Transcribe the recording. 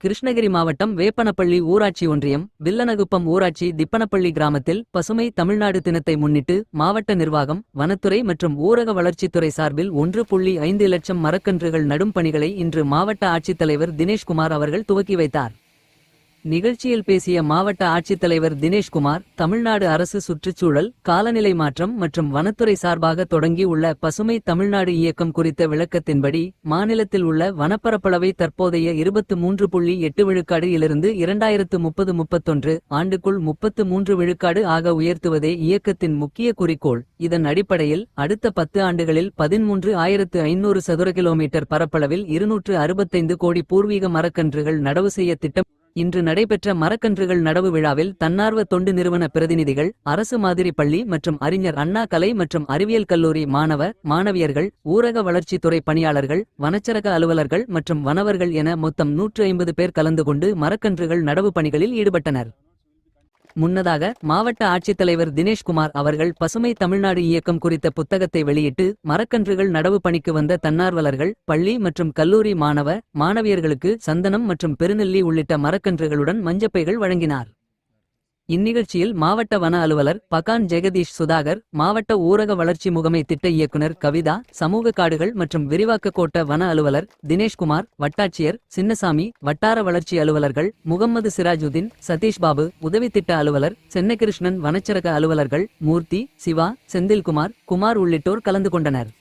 கிருஷ்ணகிரி மாவட்டம் வேப்பனப்பள்ளி ஊராட்சி ஒன்றியம் வில்லனகுப்பம் ஊராட்சி திப்பனப்பள்ளி கிராமத்தில் பசுமை தமிழ்நாடு தினத்தை முன்னிட்டு மாவட்ட நிர்வாகம் வனத்துறை மற்றும் ஊரக வளர்ச்சித்துறை சார்பில் 1.5 லட்சம் மரக்கன்றுகள் நடும் பணிகளை இன்று மாவட்ட ஆட்சித்தலைவர் தினேஷ்குமார் அவர்கள் துவக்கி வைத்தார். நிகழ்ச்சியில் பேசிய மாவட்ட ஆட்சித்தலைவர் தினேஷ்குமார், தமிழ்நாடு அரசு சுற்றுச்சூழல், காலநிலை மாற்றம் மற்றும் வனத்துறை சார்பாக தொடங்கி உள்ள பசுமை தமிழ்நாடு இயக்கம் குறித்த விளக்கத்தின்படி மாநிலத்தில் உள்ள வனப்பரப்பளவை தற்போதைய 23.8 விழுக்காடு இலிருந்து 2030-31 ஆண்டுக்குள் 33 விழுக்காடு ஆக உயர்த்துவதே இயக்கத்தின் முக்கிய குறிக்கோள். இதன் அடிப்படையில் அடுத்த 10 ஆண்டுகளில் 13,500 சதுர கிலோமீட்டர் பரப்பளவில் 265 கோடி பூர்வீக மரக்கன்றுகள் நடவு செய்ய திட்டம். இன்று நடைபெற்ற மரக்கன்றுகள் நடவு விழாவில் தன்னார்வ தொண்டு நிறுவன பிரதிநிதிகள், அரசு மாதிரி பள்ளி மற்றும் அறிஞர் அண்ணா கலை மற்றும் அறிவியல் கல்லூரி மாணவியர்கள், ஊரக வளர்ச்சித்துறை பணியாளர்கள், வனச்சரக அலுவலர்கள் மற்றும் வனவர்கள் என மொத்தம் 150 பேர் கலந்து கொண்டு மரக்கன்றுகள் நடவு பணிகளில் ஈடுபட்டனர். முன்னதாக மாவட்ட ஆட்சித்தலைவர் தினேஷ்குமார் அவர்கள் பசுமை தமிழ்நாடு இயக்கம் குறித்த புத்தகத்தை வெளியிட்டு மரக்கன்றுகள் நடவு பணிக்கு வந்த தன்னார்வலர்கள், பள்ளி மற்றும் கல்லூரி மாணவியர்களுக்கு சந்தனம் மற்றும் பெருநெல்லி உள்ளிட்ட மரக்கன்றுகளுடன் மஞ்சப்பைகள் வழங்கினார். இந்நிகழ்ச்சியில் மாவட்ட வன அலுவலர் பகான் ஜெகதீஷ் சுதாகர், மாவட்ட ஊரக வளர்ச்சி முகமை திட்ட இயக்குனர் கவிதா, சமூக காடுகள் மற்றும் விரிவாக்க கோட்ட வன அலுவலர் தினேஷ்குமார், வட்டாட்சியர் சின்னசாமி, வட்டார வளர்ச்சி அலுவலர்கள் முகம்மது சிராஜுதீன், சதீஷ்பாபு, உதவி திட்ட அலுவலர் சென்னகிருஷ்ணன், வனச்சரக அலுவலர்கள் மூர்த்தி, சிவா, செந்தில்குமார், குமார் உள்ளிட்டோர் கலந்து கொண்டனர்.